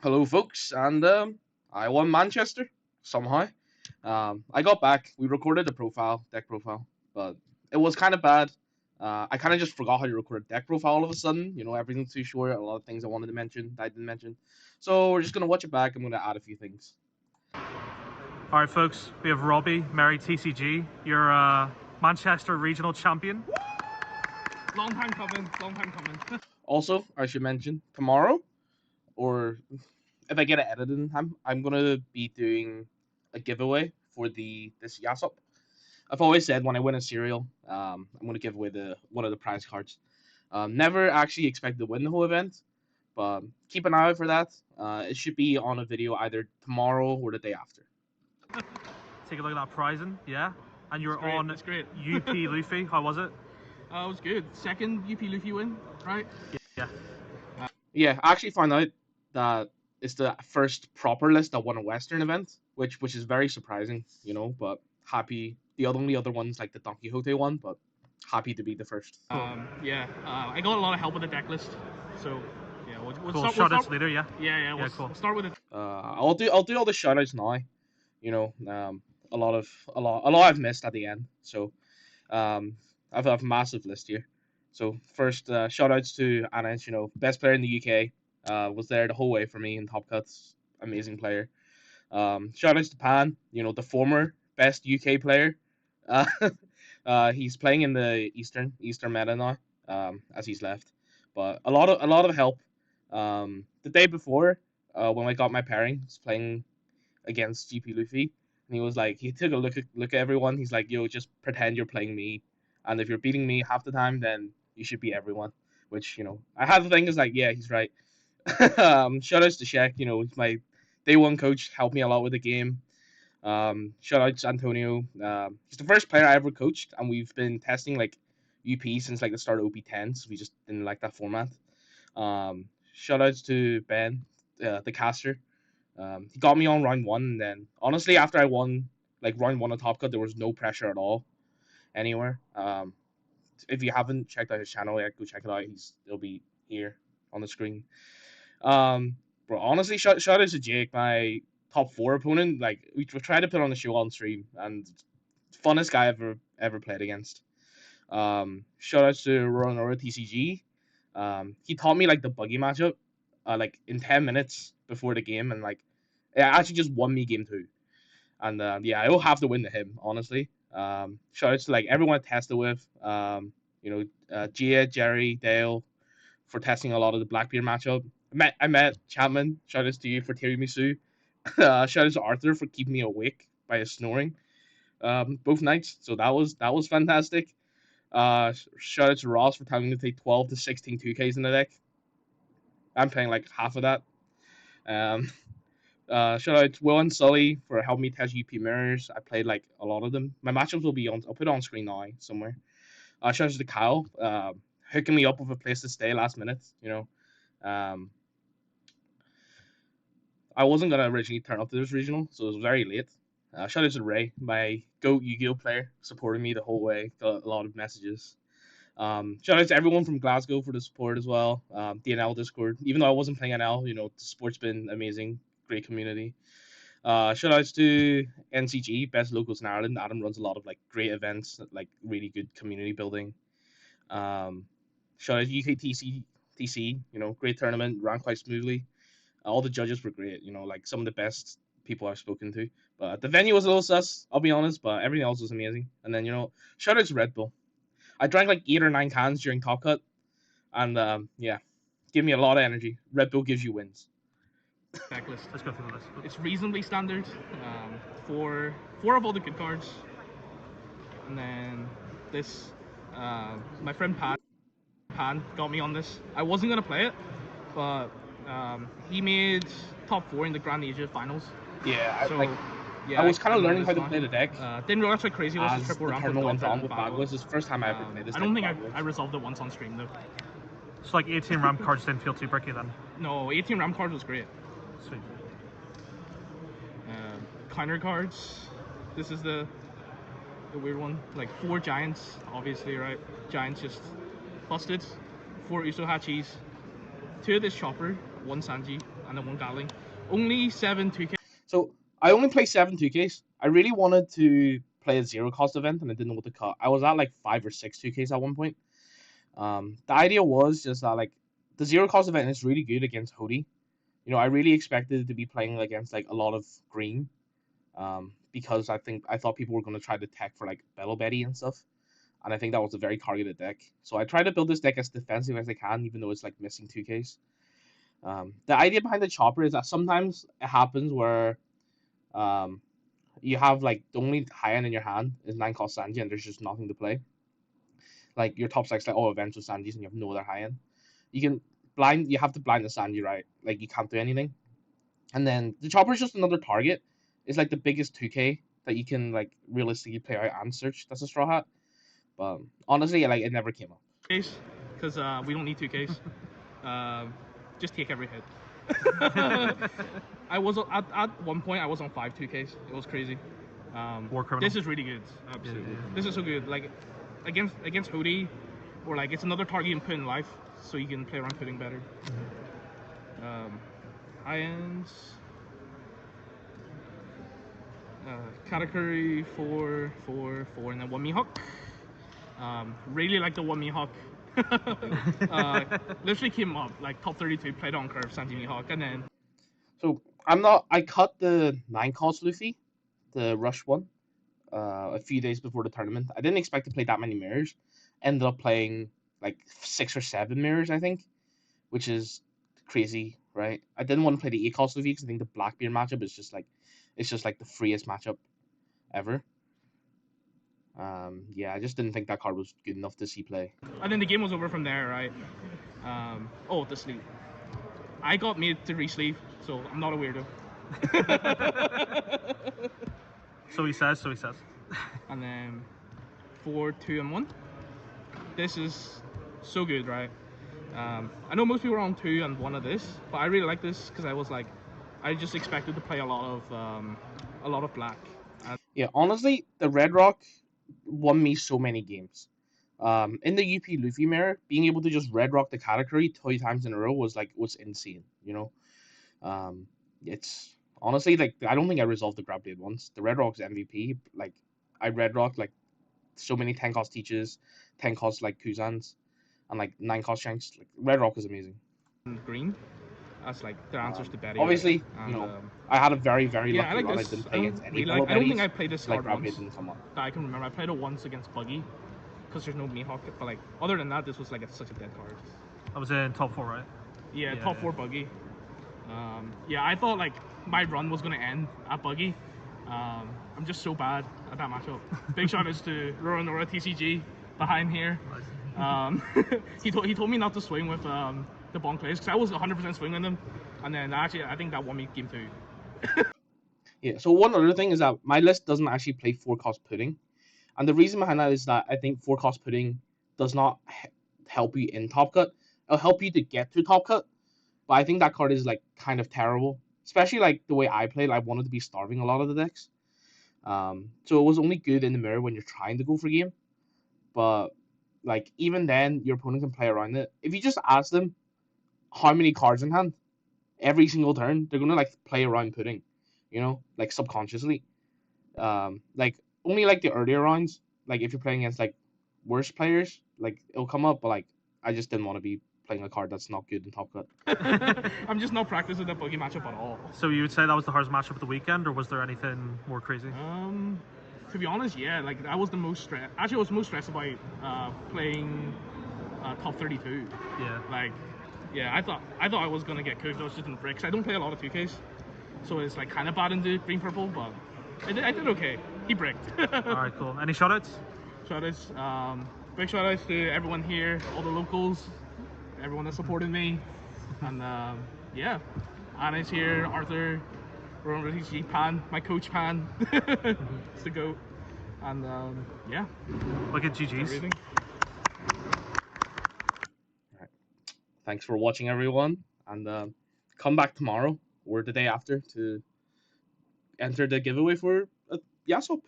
Hello, folks, and I won Manchester somehow. I got back. We recorded the deck profile, but it was kind of bad. I kind of just forgot how to record a deck profile all of a sudden. Everything's too short. A lot of things I wanted to mention that I didn't mention. So we're just gonna watch it back. I'm gonna add a few things. All right, folks, we have Robbie, Mary TCG. You're Manchester regional champion. Long time coming, long time coming. Also, I should mention tomorrow, or if I get it edited in time, I'm gonna be doing a giveaway for this Yasop. I've always said when I win a cereal, I'm gonna give away one of the prize cards. Never actually expect to win the whole event, but keep an eye out for that. It should be on a video either tomorrow or the day after. Take a look at that prizing, yeah. And you're Great, on that's great. UP Luffy. How was it? It was good. Second UP Luffy win, right? Yeah. Yeah, I actually found out that it's the first proper list that won a Western event, which is very surprising, But happy. The only other ones like the Don Quixote one, but happy to be the first. Yeah. I got a lot of help with the deck list, so yeah. We'll Cool. Shout outs later, yeah. Yeah. We'll start with it. I'll do all the shoutouts now. A lot I've missed at the end. So, I've a massive list here. So first, shout outs to Anis, best player in the UK. Was there the whole way for me in Top Cuts. Amazing player. Shout outs to Pan, the former best UK player. He's playing in the Eastern meta now, as he's left. But a lot of help. The day before, when I got my pairings playing against GP Luffy, and he took a look at everyone. He's like, yo, just pretend you're playing me, and if you're beating me half the time, then you should beat everyone. Which I had to think is like, yeah, he's right. Shout outs to Shaq. He's my day one coach. Helped me a lot with the game. Shout out to Antonio. He's the first player I ever coached, and we've been testing like UP since like the start of OP10. So we just didn't like that format. Shout outs to Ben, the caster. He got me on round one, and then honestly, after I won like round one of Top Cut, there was no pressure at all anywhere. If you haven't checked out his channel yet, go check it out. It'll be here on the screen. But honestly, shout out to Jake, my top four opponent. Like we tried to put on the show on stream, and funnest guy ever played against. Shout out to Ronora TCG. He taught me like the buggy matchup, like in 10 minutes before the game, and like it actually just won me game two. And yeah, I will have to win to him, honestly. Shout out to like everyone I tested with. Gia, Jerry, Dale, for testing a lot of the Blackbeard matchup. I met Chapman. Shout out to you for tiramisu. Shout out to Arthur for keeping me awake by his snoring. Both nights. So that was fantastic. Shout out to Ross for telling me to take 12 to 16 2Ks in the deck. I'm playing like half of that. Shout out to Will and Sully for helping me test UP mirrors. I played like a lot of them. My matchups will be on. I'll put it on screen now somewhere. Shout out to Kyle, hooking me up with a place to stay last minute. I wasn't gonna originally turn up to this regional, so it was very late. Shout out to Ray, my GOAT Yu-Gi-Oh player, supporting me the whole way. Got a lot of messages. Shout out to everyone from Glasgow for the support as well. The NL Discord, even though I wasn't playing NL, the support's been amazing, great community. Shout outs to NCG, best locals in Ireland. Adam runs a lot of like great events, like really good community building. Shout out to UKTC, great tournament, ran quite smoothly. All the judges were great, like some of the best people I've spoken to. But the venue was a little sus, I'll be honest, but everything else was amazing. And then, shout out to Red Bull. I drank like 8 or 9 cans during Top Cut, and yeah, give me a lot of energy. Red Bull gives you wins. Deck list. Let's go through the list. It's reasonably standard. Four of all the good cards, and then this. My friend Pan got me on this. I wasn't gonna play it, but he made top 4 in the Grand Asia finals. Yeah, So I was kind of learning how to one. play the deck. Didn't realize how crazy it was As to triple the ramp tournament went on with Bagwell. Bagwell. It's the first time I ever played this. I don't deck think with I resolved it once on stream though. So like 18 RAM cards didn't feel too bricky then. No, 18 RAM card was great. Sweet. Counter cards. This is the weird one. Like 4 giants, obviously, right? Giants just busted. 4 Uso Hachis. 2 of this chopper. 1 Sanji. and then 1 Gatling. Only 7 2K. So I only play 7 2Ks. I really wanted to play a zero cost event and I didn't know what to cut. I was at like 5 or 6 2Ks at one point. The idea was just that like the zero cost event is really good against Hody. You know, I really expected to be playing against like a lot of green, because I thought people were going to try to tech for like Bello Betty and stuff, and I think that was a very targeted deck. So I tried to build this deck as defensive as I can, even though it's like missing 2Ks. The idea behind the chopper is that sometimes it happens where um, you have like the only high end in your hand is 9 cost Sanji and there's just nothing to play. Like your top six like events with Sanjis and you have no other high end. You have to blind the Sanji, right? Like you can't do anything. And then the chopper is just another target. It's like the biggest 2K that you can like realistically play out and search. That's a straw hat. But honestly, like it never came up. Because we don't need 2Ks. Just take every hit. I was at one point I was on 5 2Ks. It was crazy. War criminal. This is really good. Absolutely. Yeah. This is so good. Like against Hody, or like it's another target you can put in life, so you can play around putting better. High ends. Katakuri 4, and then 1 Mihawk. Really like the 1 Mihawk. Literally came up like top 32, played on curve, Sanji Mihawk, and then. So I cut the 9 cost Luffy, the rush one, a few days before the tournament. I didn't expect to play that many mirrors. Ended up playing like 6 or 7 mirrors, I think, which is crazy, right? I didn't want to play the 8 cost Luffy because I think the Blackbeard matchup is just like the freest matchup ever. Yeah, I just didn't think that card was good enough to see play. And then the game was over from there, right? The sleeve. I got made to re-sleeve, so I'm not a weirdo. So he says. And then 4, 2, and 1. This is so good, right? I know most people are on 2 and 1 of this, but I really like this because I just expected to play a lot of black. Yeah, honestly, the Red Rock won me so many games. In the UP Luffy mirror, being able to just Red Rock the category 2 times in a row was insane. You know, it's honestly like I don't think I resolved the grab blade once. The Red Rock's MVP. Like I Red Rock like so many 10 cost teaches, 10 cost like Kuzans, and like 9 cost Shanks. Like Red Rock is amazing. Green. That's like their answers to Betty. Obviously, right? you know, I had a very, very lucky I like run. this. I didn't play against any I don't think I Betties, played this so like card grab once. blade didn't come up. That I can remember. I played it once against Buggy, because there's no Mihawk. But like other than that, this was like such a dead card. I was in top 4, right? Yeah, top 4 Buggy. I thought like my run was gonna end at Buggy. I'm just so bad at that matchup. Big shout outs to Rora TCG behind here. He told me not to swing with the Bonk players because I was 100% swinging them, and then actually I think that won me game 2. Yeah. So one other thing is that my list doesn't actually play 4 cost pudding, and the reason behind that is that I think 4 cost pudding does not help you in top cut. It'll help you to get to top cut, but I think that card is like kind of terrible, especially like the way I played. I wanted to be starving a lot of the decks. So it was only good in the mirror when you're trying to go for game, but like even then your opponent can play around it. If you just ask them how many cards in hand every single turn, they're gonna like play around pudding, you know, like subconsciously. Like only like the earlier rounds, like if you're playing against like worse players, like it'll come up, but like I just didn't want to be playing a card that's not good in top cut. I'm just not practicing that Buggy matchup at all. So you would say that was the hardest matchup of the weekend, or was there anything more crazy? To be honest, yeah, like that was the most stress. Actually, I was most stressed about playing top 32. Yeah. Like, yeah, I thought I was gonna get cooked. I was just in the bricks. I don't play a lot of 2Ks, so it's like kind of bad into green purple, but I did okay. He bricked. All right, cool. Any shoutouts? Shoutouts. Big shoutouts to everyone here, all the locals, everyone that supported me, and yeah, Anna's here, Arthur, Rowan TCG, Pan, my coach Pan, it's the goat, and yeah. Look at GG's. Everything. Thanks for watching, everyone, and come back tomorrow or the day after to enter the giveaway for a Yasop.